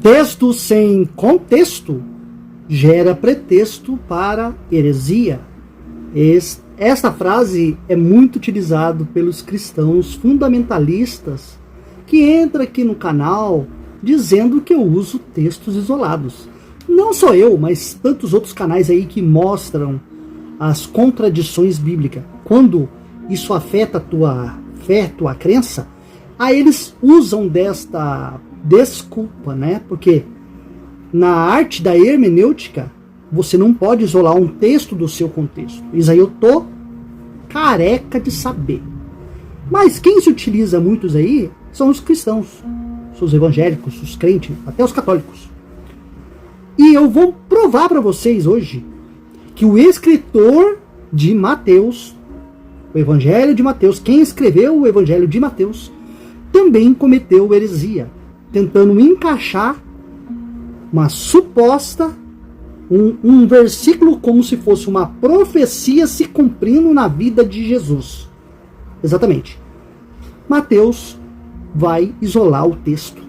Texto sem contexto gera pretexto para heresia. Esta frase é muito utilizada pelos cristãos fundamentalistas que entram aqui no canal dizendo que eu uso textos isolados. Não só eu, mas tantos outros canais aí que mostram as contradições bíblicas. Quando isso afeta a tua fé, tua crença, aí eles usam desta desculpa, né? Porque na arte da hermenêutica, você não pode isolar um texto do seu contexto. Isso aí eu tô careca de saber. Mas quem se utiliza muitos aí são os cristãos, os evangélicos, os crentes, até os católicos. E eu vou provar para vocês hoje que o escritor de Mateus, o Evangelho de Mateus, quem escreveu o Evangelho de Mateus, também cometeu heresia, tentando encaixar uma suposta, um versículo como se fosse uma profecia se cumprindo na vida de Jesus. Exatamente. Mateus vai isolar o texto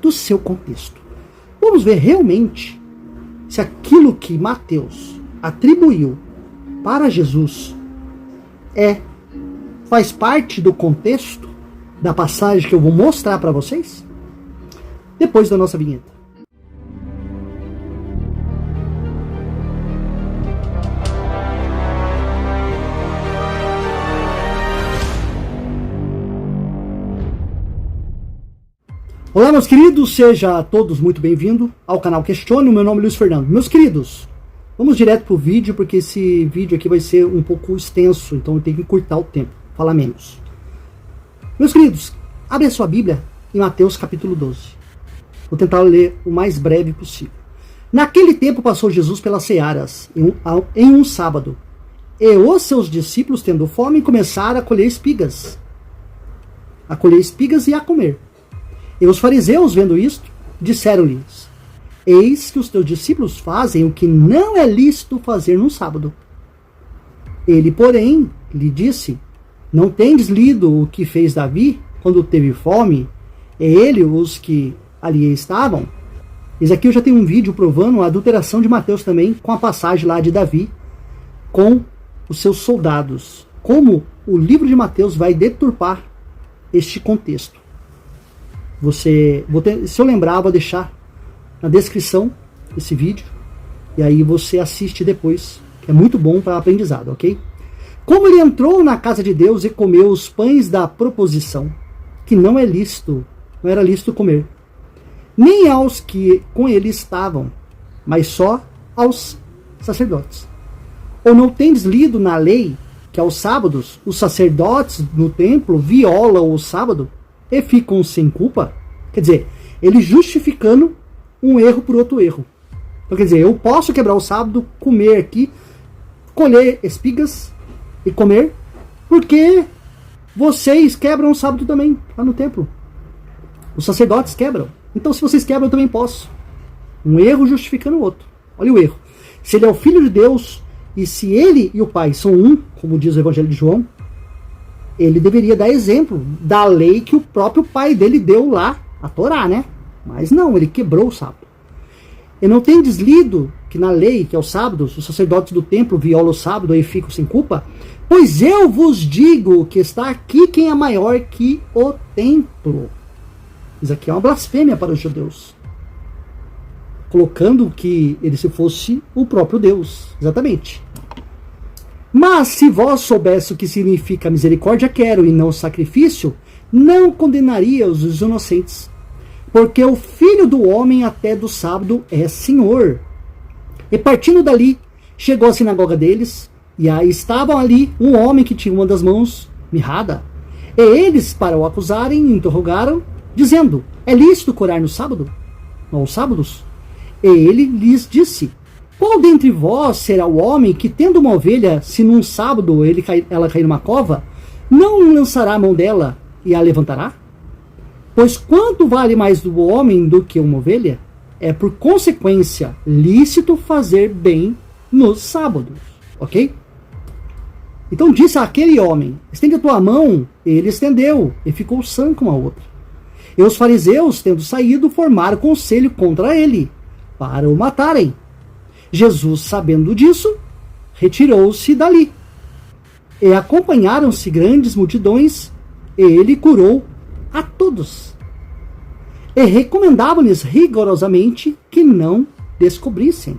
do seu contexto. Vamos ver realmente se aquilo que Mateus atribuiu para Jesus faz parte do contexto da passagem que eu vou mostrar para vocês depois da nossa vinheta. Olá, meus queridos, sejam todos muito bem-vindos ao canal Questione. O meu nome é Luiz Fernando. Meus queridos, vamos direto pro vídeo, porque esse vídeo aqui vai ser um pouco extenso, então eu tenho que encurtar o tempo, falar menos. Meus queridos, abre a sua Bíblia em Mateus capítulo 12. Vou tentar ler o mais breve possível. Naquele tempo passou Jesus pelas searas, em um sábado, e os seus discípulos, tendo fome, começaram a colher espigas. A colher espigas e a comer. E os fariseus, vendo isto, disseram-lhes: Eis que os teus discípulos fazem o que não é lícito fazer no sábado. Ele, porém, lhe disse: Não tendes lido o que fez Davi quando teve fome, e ele os que ali estavam? Eis aqui eu já tenho um vídeo provando a adulteração de Mateus também, com a passagem lá de Davi com os seus soldados. Como o livro de Mateus vai deturpar este contexto. Se eu lembrar, vou deixar na descrição esse vídeo, e aí você assiste depois, que é muito bom para aprendizado, ok? Como ele entrou na casa de Deus e comeu os pães da proposição, que não era lícito comer, nem aos que com ele estavam, mas só aos sacerdotes. Ou não tendes lido na lei que aos sábados os sacerdotes no templo violam o sábado e ficam sem culpa? Quer dizer, ele justificando um erro por outro erro. Então, quer dizer, eu posso quebrar o sábado, comer aqui, colher espigas e comer, porque vocês quebram o sábado também, lá no templo. Os sacerdotes quebram. Então, se vocês quebram, eu também posso. Um erro justificando o outro. Olha o erro. Se ele é o Filho de Deus, e se ele e o Pai são um, como diz o Evangelho de João, ele deveria dar exemplo da lei que o próprio pai dele deu lá, a Torá, né? Mas não, ele quebrou o sábado. E não tendes lido que na lei, que é os sábados, os sacerdotes do templo violam o sábado e ficam sem culpa? Pois eu vos digo que está aqui quem é maior que o templo. Isso aqui é uma blasfêmia para os judeus, colocando que ele se fosse o próprio Deus, exatamente. Mas se vós soubesse o que significa misericórdia quero e não sacrifício, não condenaria os inocentes, porque o Filho do Homem até do sábado é Senhor. E partindo dali, chegou à sinagoga deles, e aí estavam ali um homem que tinha uma das mãos mirrada. E eles, para o acusarem, interrogaram, dizendo: É lícito curar no sábado? Aos sábados? E ele lhes disse: Qual dentre vós será o homem que, tendo uma ovelha, se num sábado ela cair numa cova, não lançará a mão dela e a levantará? Pois quanto vale mais do homem do que uma ovelha? É por consequência lícito fazer bem nos sábados. Ok? Então disse àquele homem: Estende a tua mão. Ele estendeu e ficou sã como a outra. E os fariseus, tendo saído, formaram conselho contra ele, para o matarem. Jesus, sabendo disso, retirou-se dali. E acompanharam-se grandes multidões, e ele curou a todos. E recomendava-lhes rigorosamente que não descobrissem.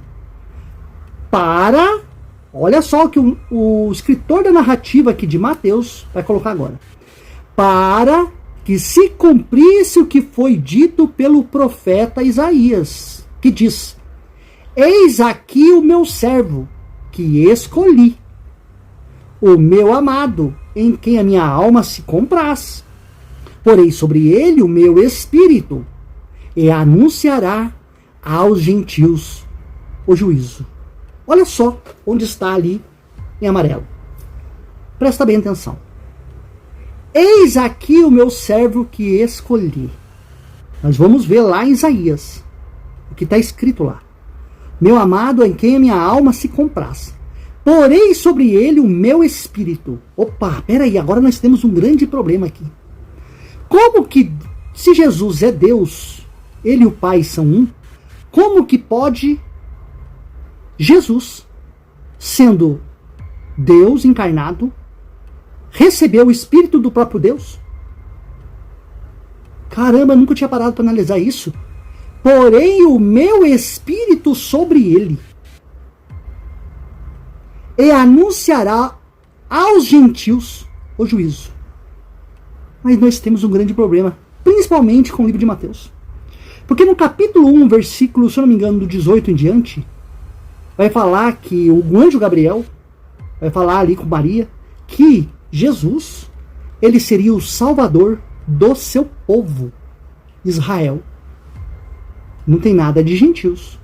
Olha só o que o escritor da narrativa aqui de Mateus vai colocar agora. Para que se cumprisse o que foi dito pelo profeta Isaías, que diz: Eis aqui o meu servo, que escolhi, o meu amado, em quem a minha alma se compraz. Porei sobre ele o meu espírito, e anunciará aos gentios o juízo. Olha só onde está ali em amarelo. Presta bem atenção. Eis aqui o meu servo que escolhi. Nós vamos ver lá em Isaías o que está escrito lá. Meu amado, em quem a minha alma se compraz. Porei sobre ele o meu espírito. Opa, peraí, agora nós temos um grande problema aqui. Como que, se Jesus é Deus, ele e o Pai são um, como que pode Jesus, sendo Deus encarnado, receber o Espírito do próprio Deus? Caramba, nunca tinha parado para analisar isso. Porei o meu Espírito sobre ele, e anunciará aos gentios o juízo. Mas nós temos um grande problema, principalmente com o livro de Mateus. Porque no capítulo 1, versículo, se eu não me engano, do 18 em diante, vai falar que o anjo Gabriel vai falar ali com Maria que Jesus, ele seria o salvador do seu povo, Israel. Não tem nada de gentios.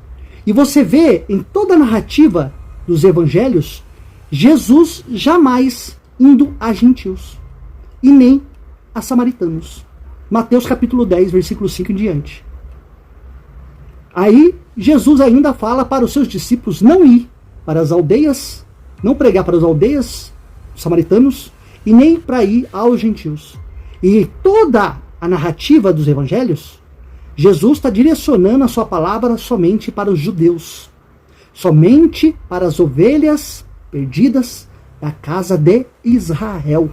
E você vê em toda a narrativa dos evangelhos, Jesus jamais indo a gentios e nem a samaritanos. Mateus capítulo 10, versículo 5 em diante. Aí Jesus ainda fala para os seus discípulos não ir para as aldeias, não pregar para as aldeias samaritanos e nem para ir aos gentios. E toda a narrativa dos evangelhos, Jesus está direcionando a sua palavra somente para os judeus, somente para as ovelhas perdidas da casa de Israel,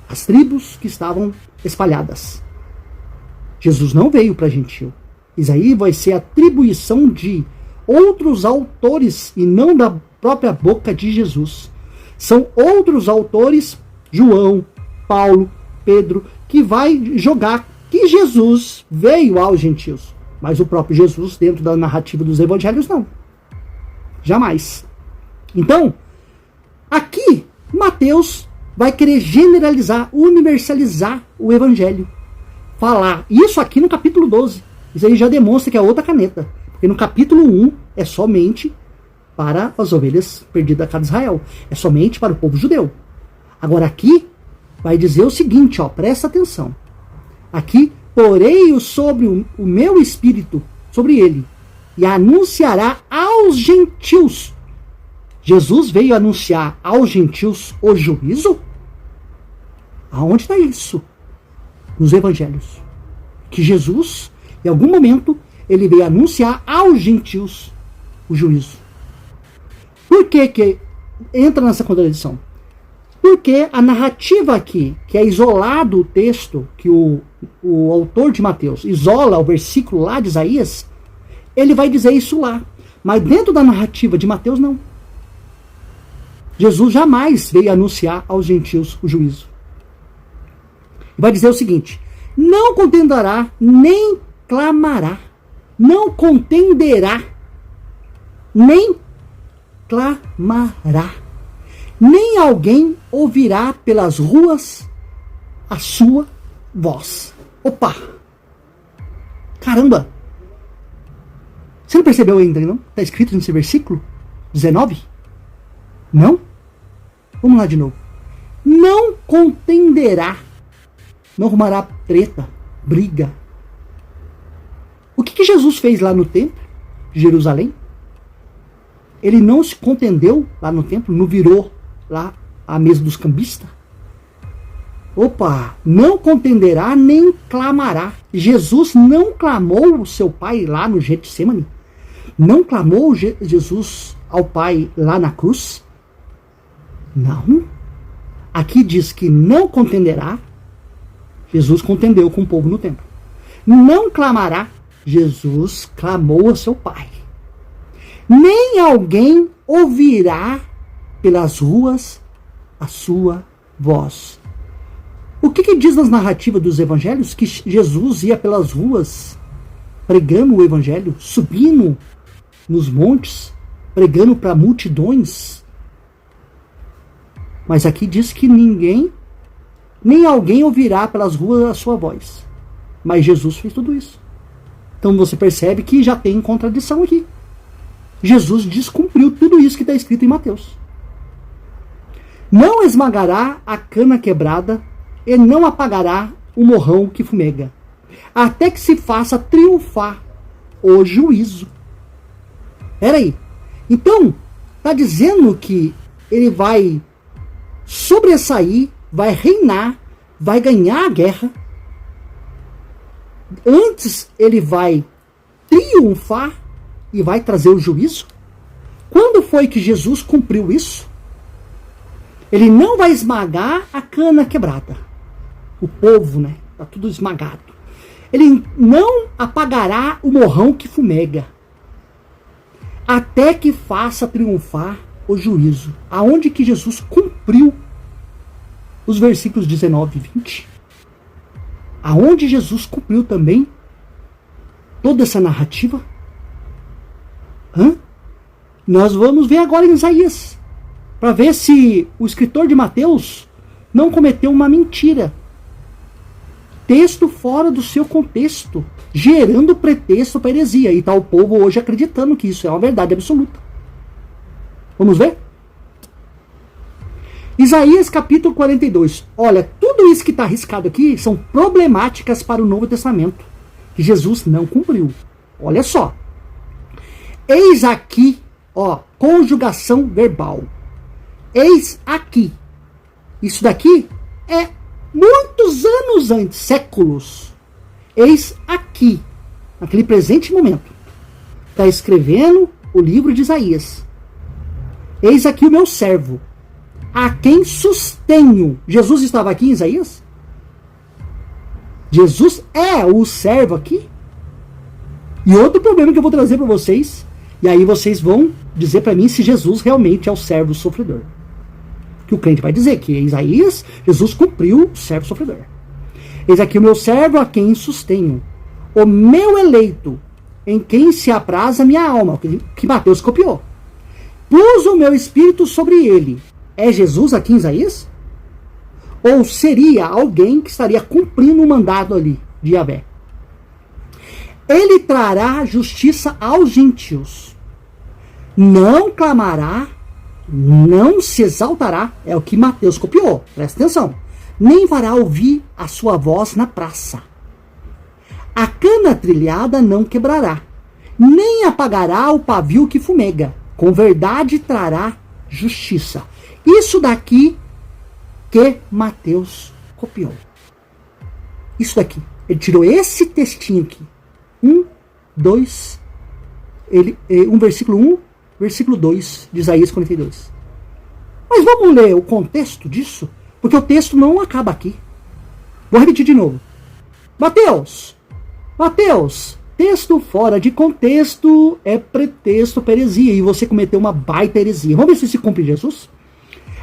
as tribos que estavam espalhadas. Jesus não veio para gentil. Isso aí vai ser atribuição de outros autores e não da própria boca de Jesus. São outros autores, João, Paulo, Pedro, que vai jogar que Jesus veio aos gentios. Mas o próprio Jesus, dentro da narrativa dos evangelhos, não. Jamais. Então, aqui, Mateus vai querer generalizar, universalizar o evangelho. Falar isso aqui no capítulo 12. Isso aí já demonstra que é outra caneta. Porque no capítulo 1 é somente para as ovelhas perdidas da casa de Israel. É somente para o povo judeu. Agora aqui vai dizer o seguinte, ó, presta atenção. Aqui, porei sobre o meu espírito, sobre ele, e anunciará aos gentios. Jesus veio anunciar aos gentios o juízo? Aonde está isso? Nos evangelhos. Que Jesus, em algum momento, ele veio anunciar aos gentios o juízo. Por que entra nessa contradição? Porque a narrativa aqui, que é isolado o texto, que o autor de Mateus isola o versículo lá de Isaías, ele vai dizer isso lá. Mas dentro da narrativa de Mateus, não. Jesus jamais veio anunciar aos gentios o juízo. Vai dizer o seguinte: não contenderá, nem clamará. Não contenderá, nem clamará. Nem alguém ouvirá pelas ruas a sua voz. Opa! Caramba! Você não percebeu ainda, não? Está escrito nesse versículo 19? Não? Vamos lá de novo. Não contenderá. Não arrumará treta, briga. O que Jesus fez lá no templo de Jerusalém? Ele não se contendeu lá no templo, não virou lá a mesa dos cambistas. Opa, não contenderá nem clamará. Jesus não clamou o seu pai lá no Getsemane? Não clamou Jesus ao pai lá na cruz? Não. Aqui diz que não contenderá. Jesus contendeu com o povo no templo. Não clamará. Jesus clamou ao seu pai. Nem alguém ouvirá pelas ruas a sua voz. O que diz nas narrativas dos evangelhos? Que Jesus ia pelas ruas pregando o evangelho, subindo nos montes, pregando para multidões. Mas aqui diz que ninguém, nem alguém ouvirá pelas ruas a sua voz. Mas Jesus fez tudo isso. Então você percebe que já tem contradição aqui. Jesus descumpriu tudo isso que está escrito em Mateus. Não esmagará a cana quebrada e não apagará o morrão que fumega, até que se faça triunfar o juízo. Peraí. Então, está dizendo que ele vai sobressair, vai reinar, vai ganhar a guerra. Antes ele vai triunfar e vai trazer o juízo. Quando foi que Jesus cumpriu isso? Ele não vai esmagar a cana quebrada. O povo, né? Está tudo esmagado. Ele não apagará o morrão que fumega, até que faça triunfar o juízo. Aonde que Jesus cumpriu os versículos 19 e 20? Aonde Jesus cumpriu também toda essa narrativa? Nós vamos ver agora em Isaías, para ver se o escritor de Mateus não cometeu uma mentira. Texto fora do seu contexto, gerando pretexto para heresia. E está o povo hoje acreditando que isso é uma verdade absoluta. Vamos ver? Isaías capítulo 42. Olha, tudo isso que está arriscado aqui são problemáticas para o Novo Testamento, que Jesus não cumpriu. Olha só. Eis aqui, ó, conjugação verbal. Eis aqui. Isso daqui é muitos anos antes, séculos. Eis aqui, naquele presente momento. Está escrevendo o livro de Isaías. Eis aqui o meu servo, a quem sustenho. Jesus estava aqui em Isaías? Jesus é o servo aqui? E outro problema que eu vou trazer para vocês, e aí vocês vão dizer para mim se Jesus realmente é o servo sofredor. Que o crente vai dizer que em Isaías, Jesus cumpriu o servo sofredor. Eis aqui o meu servo a quem sustenho, o meu eleito, em quem se apraz a minha alma, que Mateus copiou. Pus o meu espírito sobre ele. É Jesus aqui em Isaías? Ou seria alguém que estaria cumprindo o mandado ali de Yahvé? Ele trará justiça aos gentios. Não clamará, não se exaltará. É o que Mateus copiou. Presta atenção. Nem fará ouvir a sua voz na praça. A cana trilhada não quebrará, nem apagará o pavio que fumega. Com verdade trará justiça. Isso daqui que Mateus copiou. Isso daqui. Ele tirou esse textinho aqui. versículo 1, versículo 2 de Isaías 42. Mas vamos ler o contexto disso, porque o texto não acaba aqui. Vou repetir de novo. Mateus, texto fora de contexto é pretexto para heresia, e você cometeu uma baita heresia. Vamos ver se cumpre Jesus?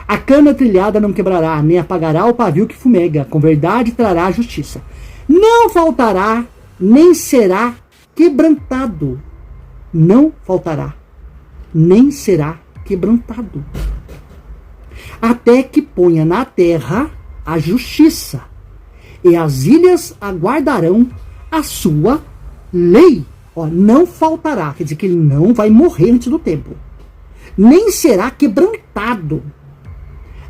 A cana trilhada não quebrará, nem apagará o pavio que fumega. Com verdade trará justiça. Não faltará, nem será quebrantado. Não faltará, nem será quebrantado. Até que ponha na terra a justiça, e as ilhas aguardarão a sua lei. Ó, não faltará, quer dizer que ele não vai morrer antes do tempo. Nem será quebrantado,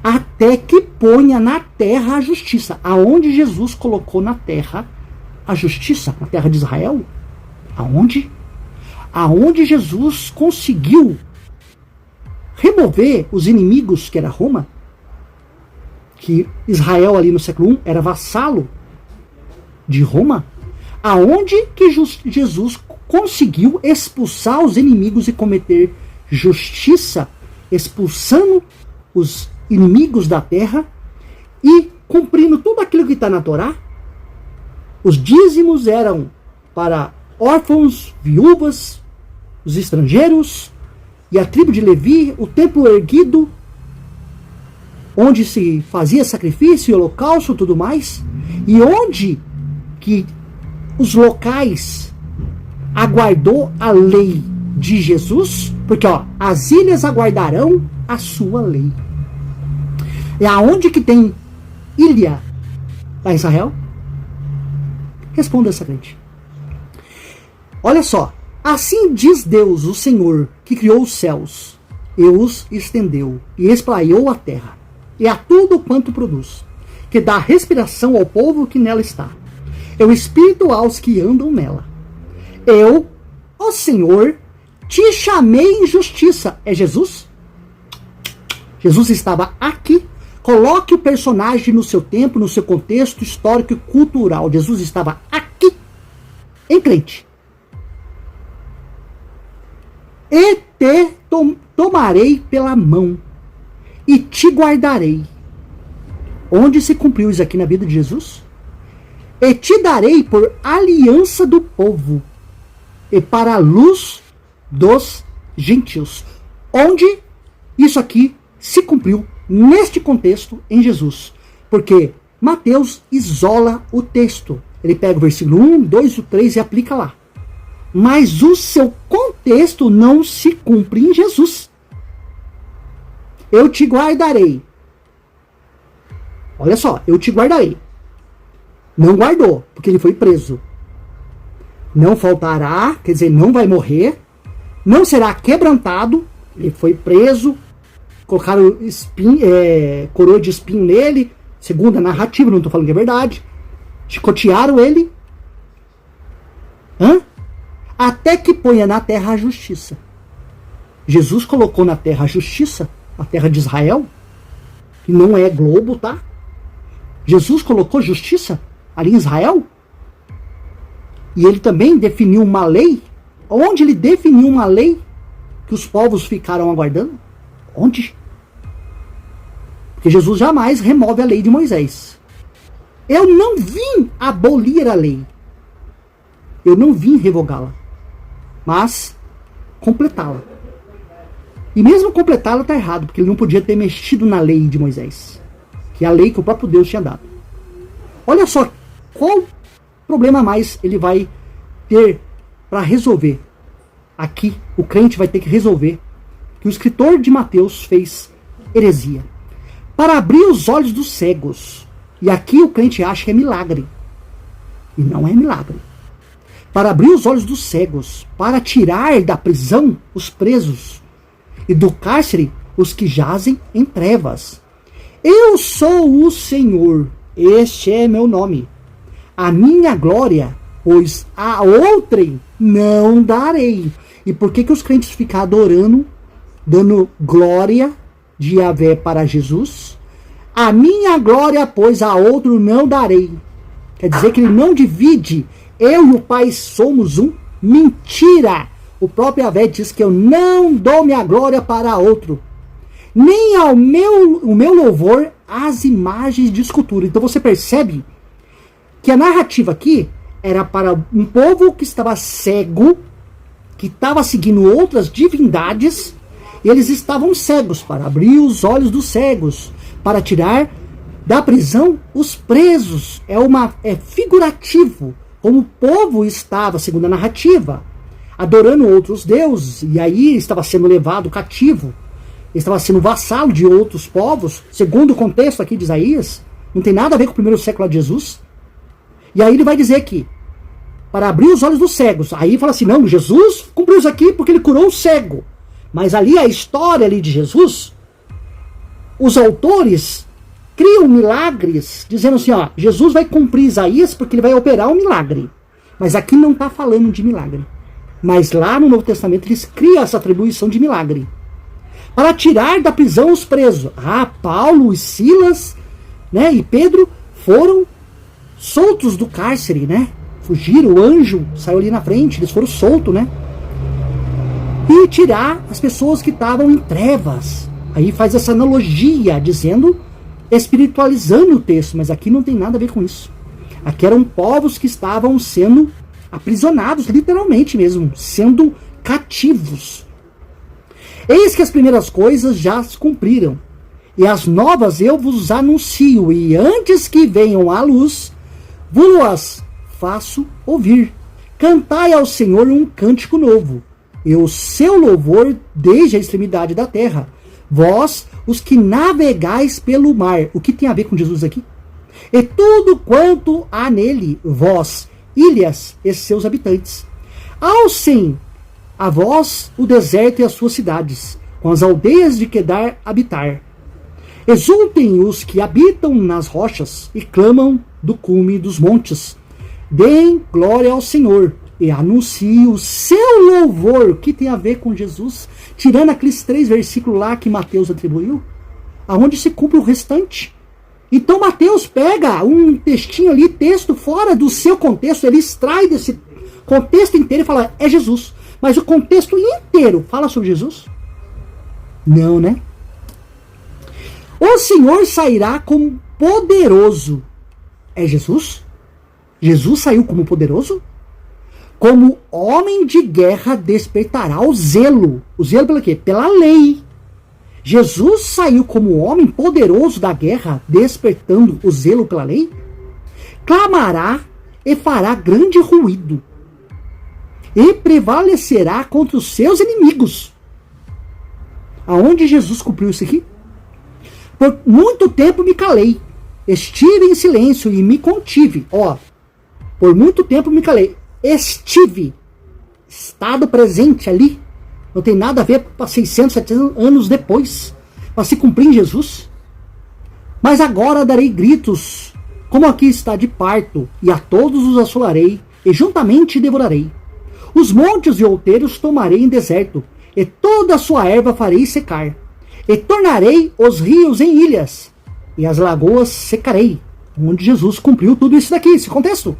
até que ponha na terra a justiça. Aonde Jesus colocou na terra a justiça? Na terra de Israel? Aonde? Aonde Jesus conseguiu remover os inimigos, que era Roma? que Israel ali no século I era vassalo de Roma, aonde que Jesus conseguiu expulsar os inimigos e cometer justiça, expulsando os inimigos da terra e cumprindo tudo aquilo que está na Torá. Os dízimos eram para órfãos, viúvas, os estrangeiros e a tribo de Levi, o templo erguido, onde se fazia sacrifício, holocausto e tudo mais, e onde que os locais aguardou a lei de Jesus, porque as ilhas aguardarão a sua lei. E aonde que tem ilha lá em Israel? Responda essa crente. Olha só. Assim diz Deus, o Senhor, que criou os céus, e os estendeu, e espraiou a terra, e a tudo quanto produz, que dá respiração ao povo que nela está. Eu espírito aos que andam nela. Eu, ó Senhor, te chamei em justiça. É Jesus? Jesus estava aqui. Coloque o personagem no seu tempo, no seu contexto histórico e cultural. Jesus estava aqui, em crente. E te tomarei pela mão e te guardarei. Onde se cumpriu isso aqui na vida de Jesus? E te darei por aliança do povo e para a luz dos gentios. Onde isso aqui se cumpriu neste contexto em Jesus. Porque Mateus isola o texto. Ele pega o versículo 1, 2 e 3 e aplica lá. Mas o seu contexto não se cumpre em Jesus. Eu te guardarei. Olha só, eu te guardarei. Não guardou, porque ele foi preso. Não faltará, quer dizer, não vai morrer. Não será quebrantado. Ele foi preso. Colocaram coroa de espinho nele. Segundo a narrativa, não estou falando que é verdade. Chicotearam ele. Até que ponha na terra a justiça. Jesus colocou na terra a justiça, a terra de Israel, que não é globo, tá? Jesus colocou justiça ali em Israel. E ele também definiu uma lei. Onde ele definiu uma lei que os povos ficaram aguardando? Onde? Porque Jesus jamais remove a lei de Moisés. Eu não vim abolir a lei. Eu não vim revogá-la. Mas completá-la. E mesmo completá-la está errado, porque ele não podia ter mexido na lei de Moisés, que é a lei que o próprio Deus tinha dado. Olha só qual problema mais ele vai ter para resolver. Aqui o crente vai ter que resolver que o escritor de Mateus fez heresia. Para abrir os olhos dos cegos. E aqui o crente acha que é milagre. E não é milagre. Para abrir os olhos dos cegos, para tirar da prisão os presos, e do cárcere os que jazem em trevas. Eu sou o Senhor, este é meu nome. A minha glória, pois a outrem não darei. E por que os crentes ficam adorando, dando glória de Yahvé para Jesus? A minha glória, pois a outro não darei. Quer dizer que ele não divide. Eu e o Pai somos um. Mentira! O próprio Yahvé diz que eu não dou minha glória para outro. Nem ao o meu louvor às imagens de escultura. Então você percebe que a narrativa aqui era para um povo que estava cego, que estava seguindo outras divindades, e eles estavam cegos, para abrir os olhos dos cegos, para tirar da prisão os presos. É figurativo. Como o povo estava, segundo a narrativa, adorando outros deuses, e aí estava sendo levado cativo, estava sendo vassalo de outros povos, segundo o contexto aqui de Isaías, não tem nada a ver com o primeiro século de Jesus. E aí ele vai dizer que, para abrir os olhos dos cegos, aí fala assim, não, Jesus cumpriu isso aqui porque ele curou o cego. Mas ali a história ali de Jesus, os autores criam milagres, dizendo assim, Jesus vai cumprir Isaías porque ele vai operar um milagre. Mas aqui não está falando de milagre. Mas lá no Novo Testamento eles criam essa atribuição de milagre. Para tirar da prisão os presos. Paulo e Silas né, e Pedro foram soltos do cárcere, né? Fugiram, o anjo saiu ali na frente, eles foram soltos, né? E tirar as pessoas que estavam em trevas. Aí faz essa analogia, dizendo, espiritualizando o texto, mas aqui não tem nada a ver com isso. Aqui eram povos que estavam sendo aprisionados, literalmente mesmo, sendo cativos. Eis que as primeiras coisas já se cumpriram, e as novas eu vos anuncio, e antes que venham à luz, vos faço ouvir. Cantai ao Senhor um cântico novo, e o seu louvor desde a extremidade da terra. Vós, os que navegais pelo mar. O que tem a ver com Jesus aqui? E tudo quanto há nele, vós, ilhas e seus habitantes. Alcem a vós o deserto e as suas cidades, com as aldeias de Quedar habitar. Exultem os que habitam nas rochas e clamam do cume dos montes. Deem glória ao Senhor e anuncie o seu louvor. O que tem a ver com Jesus? Tirando aqueles 3 versículos lá que Mateus atribuiu, aonde se cumpre o restante. Então Mateus pega um textinho ali, texto fora do seu contexto, ele extrai desse contexto inteiro e fala, é Jesus. Mas o contexto inteiro fala sobre Jesus? Não, né? O Senhor sairá como poderoso. É Jesus? Jesus saiu como poderoso? Como homem de guerra despertará o zelo. O zelo pelo quê? Pela lei. Jesus saiu como homem poderoso da guerra, despertando o zelo pela lei? Clamará e fará grande ruído. E prevalecerá contra os seus inimigos. Aonde Jesus cumpriu isso aqui? Por muito tempo me calei. Estive em silêncio e me contive. Ó, por muito tempo me calei. Estive. Estado presente ali. Não tem nada a ver para 600, 700 anos depois. Para se cumprir em Jesus. Mas agora darei gritos, como aqui está de parto, e a todos os assolarei, e juntamente devorarei. Os montes e outeiros tomarei em deserto, e toda a sua erva farei secar. E tornarei os rios em ilhas, e as lagoas secarei. Onde Jesus cumpriu tudo isso daqui, esse contexto.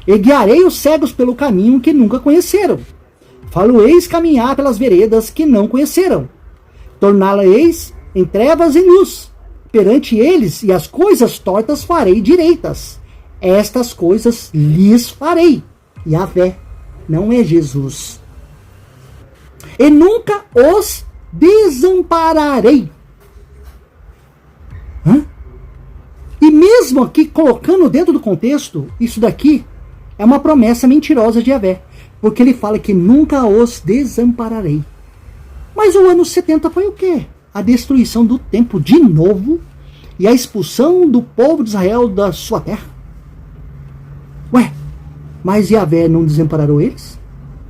E guiarei os cegos pelo caminho que nunca conheceram. Falo-eis caminhar pelas veredas que não conheceram. Torná-la-eis em trevas e luz. Perante eles e as coisas tortas farei direitas. Estas coisas lhes farei. Yahvé, não é Jesus. E nunca os desampararei. Hã? E mesmo aqui, colocando dentro do contexto, isso daqui é uma promessa mentirosa de Yahvé. Porque ele fala que nunca os desampararei. Mas o ano 70 foi o quê? A destruição do templo de novo e a expulsão do povo de Israel da sua terra. Ué, mas Yahvé não desamparou eles?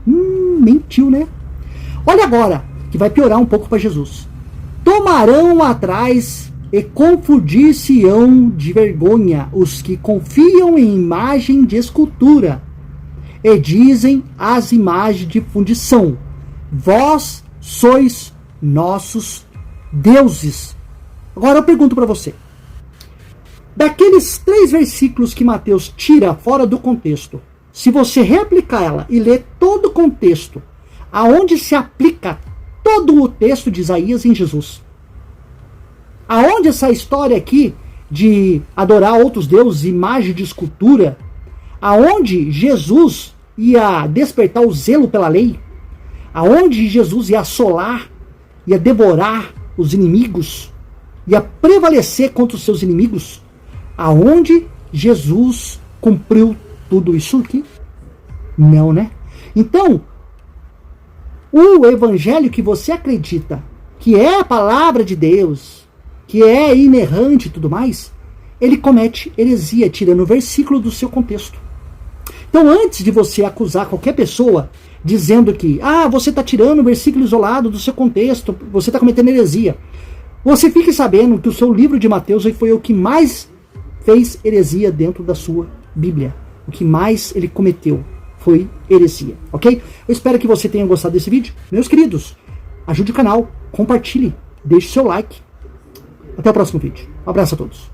Mentiu, né? Olha agora, que vai piorar um pouco para Jesus. Tomarão atrás e confundir-se-ão de vergonha os que confiam em imagem de escultura e dizem as imagens de fundição: vós sois nossos deuses. Agora eu pergunto para você, daqueles 3 versículos que Mateus tira fora do contexto, se você reaplicar ela e ler todo o contexto, aonde se aplica todo o texto de Isaías em Jesus, aonde essa história aqui de adorar outros deuses, imagem de escultura, aonde Jesus ia despertar o zelo pela lei, aonde Jesus ia assolar, ia devorar os inimigos, ia prevalecer contra os seus inimigos, aonde Jesus cumpriu tudo isso aqui? Não, né? Então, o evangelho que você acredita que é a palavra de Deus, que é inerrante e tudo mais, ele comete heresia, tirando o versículo do seu contexto. Então, antes de você acusar qualquer pessoa dizendo que você está tirando o versículo isolado do seu contexto, você está cometendo heresia, você fique sabendo que o seu livro de Mateus foi o que mais fez heresia dentro da sua Bíblia. O que mais ele cometeu foi heresia, ok? Eu espero que você tenha gostado desse vídeo. Meus queridos, ajude o canal, compartilhe, deixe seu like. Até o próximo vídeo. Um abraço a todos.